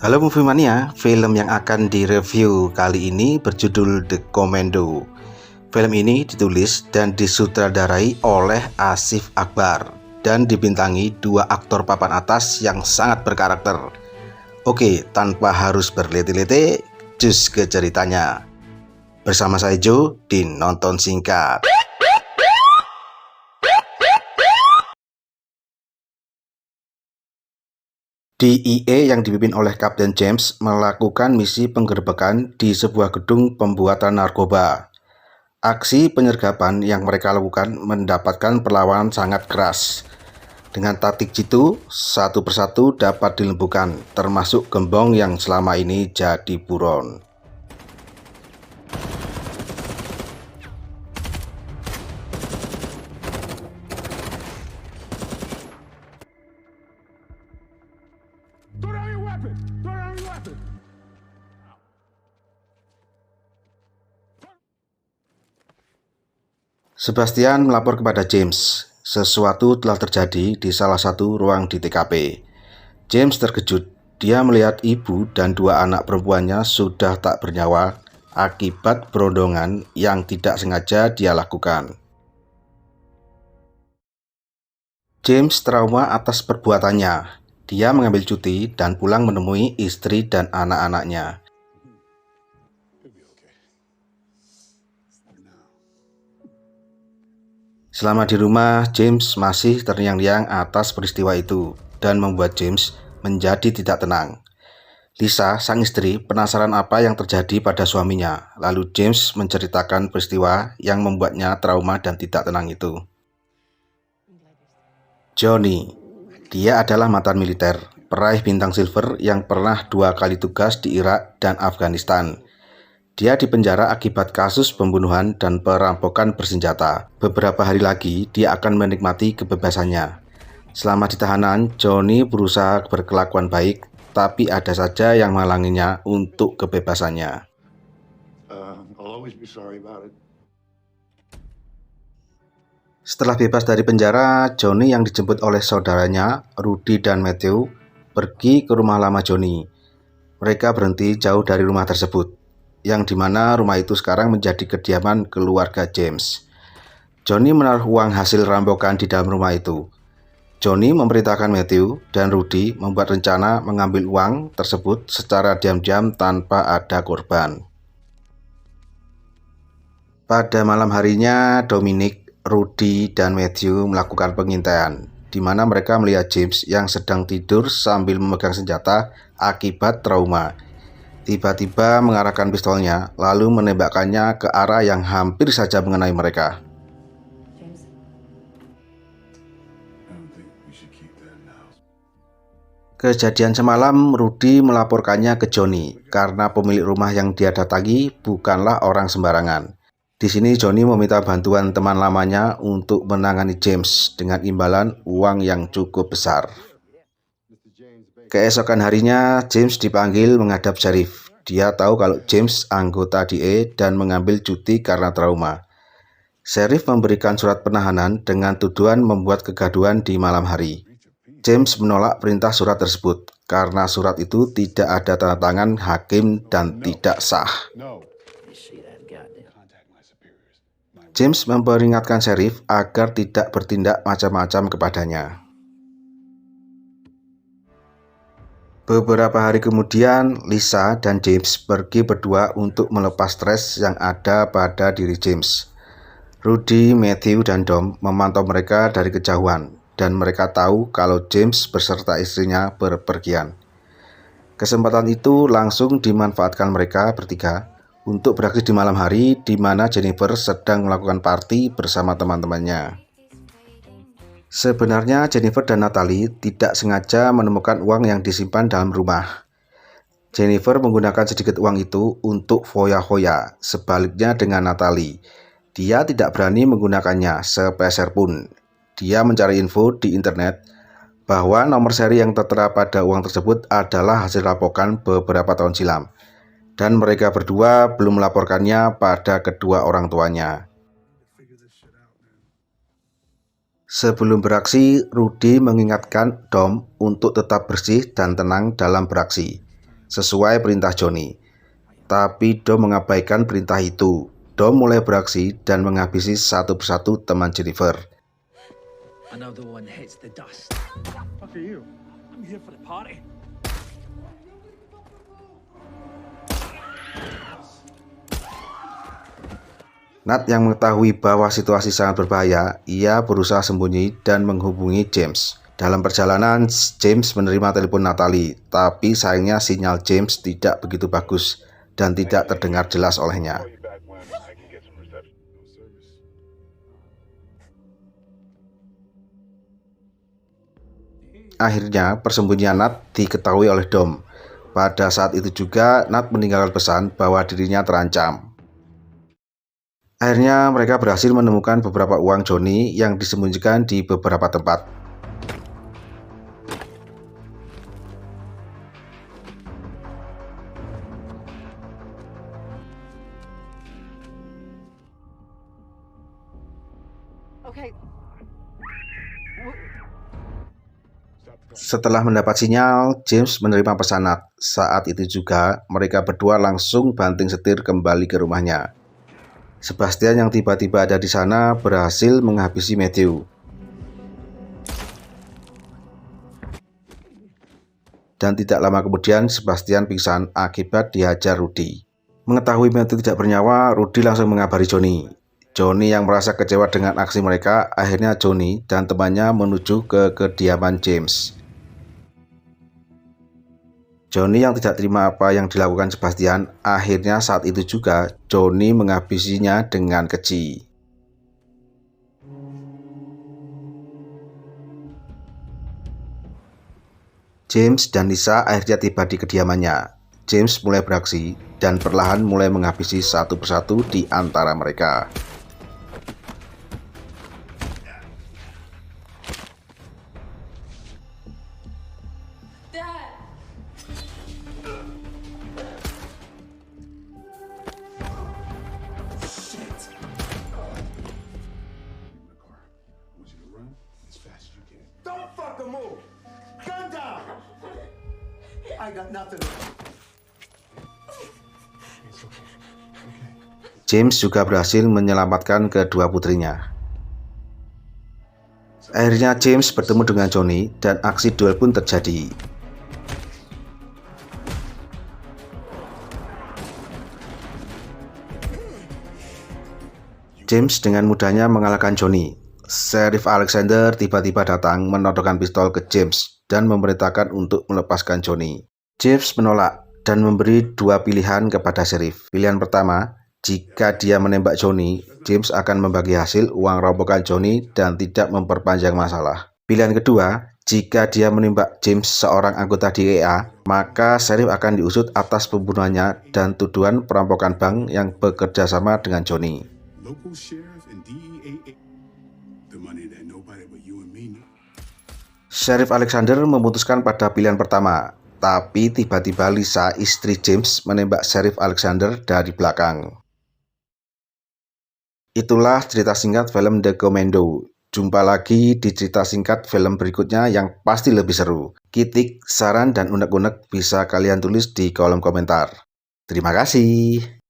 Halo Movie Mania, film yang akan direview kali ini berjudul The Commando. Film ini ditulis dan disutradarai oleh Asif Akbar dan dibintangi dua aktor papan atas yang sangat berkarakter. Oke, tanpa harus berlete-lete, cus ke ceritanya. Bersama saya Joe di Nonton Singkat. DIE yang dipimpin oleh Kapten James melakukan misi penggerbekan di sebuah gedung pembuatan narkoba. Aksi penyergapan yang mereka lakukan mendapatkan perlawanan sangat keras. Dengan taktik jitu, satu persatu dapat dilumpuhkan, termasuk gembong yang selama ini jadi buron. Sebastian melapor kepada James. Sesuatu telah terjadi di salah satu ruang di TKP. James terkejut. Dia melihat ibu dan dua anak perempuannya sudah tak bernyawa akibat perundungan yang tidak sengaja dia lakukan. James trauma atas perbuatannya. Dia mengambil cuti dan pulang menemui istri dan anak-anaknya. Selama di rumah, James masih terngiang-ngiang atas peristiwa itu dan membuat James menjadi tidak tenang. Lisa, sang istri, penasaran apa yang terjadi pada suaminya. Lalu James menceritakan peristiwa yang membuatnya trauma dan tidak tenang itu. Johnny, dia adalah mantan militer, peraih bintang silver yang pernah 2 kali tugas di Irak dan Afghanistan. Dia dipenjara akibat kasus pembunuhan dan perampokan bersenjata. Beberapa hari lagi, dia akan menikmati kebebasannya. Selama di tahanan, Johnny berusaha berkelakuan baik, tapi ada saja yang menghalanginya untuk kebebasannya. Setelah bebas dari penjara, Johnny yang dijemput oleh saudaranya, Rudy dan Matthew, pergi ke rumah lama Johnny. Mereka berhenti jauh dari rumah tersebut, yang dimana rumah itu sekarang menjadi kediaman keluarga James. Johnny menaruh uang hasil rampokan di dalam rumah itu. Johnny memerintahkan Matthew dan Rudy membuat rencana mengambil uang tersebut secara diam-diam tanpa ada korban. Pada malam harinya, Dominic, Rudy, dan Matthew melakukan pengintaian, di mana mereka melihat James yang sedang tidur sambil memegang senjata akibat trauma. Tiba-tiba mengarahkan pistolnya, lalu menembakkannya ke arah yang hampir saja mengenai mereka. Kejadian semalam, Rudy melaporkannya ke Johnny karena pemilik rumah yang dia datangi bukanlah orang sembarangan. Di sini Johnny meminta bantuan teman lamanya untuk menangani James dengan imbalan uang yang cukup besar. Keesokan harinya, James dipanggil menghadap sheriff. Dia tahu kalau James anggota DE dan mengambil cuti karena trauma. Sheriff memberikan surat penahanan dengan tuduhan membuat kegaduhan di malam hari. James menolak perintah surat tersebut karena surat itu tidak ada tanda tangan hakim dan tidak sah. James memperingatkan sheriff agar tidak bertindak macam-macam kepadanya. Beberapa hari kemudian, Lisa dan James pergi berdua untuk melepas stres yang ada pada diri James. Rudy, Matthew, dan Dom memantau mereka dari kejauhan, dan mereka tahu kalau James beserta istrinya berpergian. Kesempatan itu langsung dimanfaatkan mereka bertiga untuk beraksi di malam hari di mana Jennifer sedang melakukan party bersama teman-temannya. Sebenarnya Jennifer dan Natalie tidak sengaja menemukan uang yang disimpan dalam rumah. Jennifer menggunakan sedikit uang itu untuk foya-foya, sebaliknya dengan Natalie. Dia tidak berani menggunakannya sepeser pun. Dia mencari info di internet bahwa nomor seri yang tertera pada uang tersebut adalah hasil rampokan beberapa tahun silam, dan mereka berdua belum melaporkannya pada kedua orang tuanya. Sebelum beraksi, Rudy mengingatkan Dom untuk tetap bersih dan tenang dalam beraksi. sesuai perintah Johnny. Tapi Dom mengabaikan perintah itu. Dom mulai beraksi dan menghabisi satu persatu teman Jennifer. Nat yang mengetahui bahwa situasi sangat berbahaya, ia berusaha sembunyi dan menghubungi James. Dalam perjalanan, James menerima telepon Natalie, tapi sayangnya sinyal James tidak begitu bagus dan tidak terdengar jelas olehnya. Akhirnya, persembunyian Nat diketahui oleh Dom. Pada saat itu juga, Nat meninggalkan pesan bahwa dirinya terancam. Akhirnya mereka berhasil menemukan beberapa uang Johnny yang disembunyikan di beberapa tempat. Setelah mendapat sinyal, James menerima pesan Nat. Saat itu juga mereka berdua langsung banting setir kembali ke rumahnya. Sebastian yang tiba-tiba ada di sana berhasil menghabisi Matthew. Dan tidak lama kemudian Sebastian pingsan akibat dihajar Rudy. Mengetahui Matthew tidak bernyawa, Rudy langsung mengabari Johnny. Johnny yang merasa kecewa dengan aksi mereka, akhirnya Johnny dan temannya menuju ke kediaman James. Johnny yang tidak terima apa yang dilakukan Sebastian, akhirnya saat itu juga Johnny menghabisinya dengan keji. James dan Lisa akhirnya tiba di kediamannya. James mulai beraksi dan perlahan mulai menghabisi satu persatu di antara mereka. James juga berhasil menyelamatkan kedua putrinya. Akhirnya James bertemu dengan Johnny dan aksi duel pun terjadi. James dengan mudahnya mengalahkan Johnny. Sheriff Alexander tiba-tiba datang menodongkan pistol ke James dan memerintahkan untuk melepaskan Johnny. James menolak dan memberi dua pilihan kepada Sheriff. Pilihan pertama, jika dia menembak Johnny, James akan membagi hasil uang rampokan Johnny dan tidak memperpanjang masalah. Pilihan kedua, jika dia menembak James, seorang anggota DEA, maka Sheriff akan diusut atas pembunuhannya dan tuduhan perampokan bank yang bekerja sama dengan Johnny. Sheriff Alexander memutuskan pada pilihan pertama, tapi tiba-tiba Lisa, istri James, menembak Sheriff Alexander dari belakang. Itulah cerita singkat film The Commando. Jumpa lagi di cerita singkat film berikutnya yang pasti lebih seru. Kritik, saran, dan unek-unek bisa kalian tulis di kolom komentar. Terima kasih.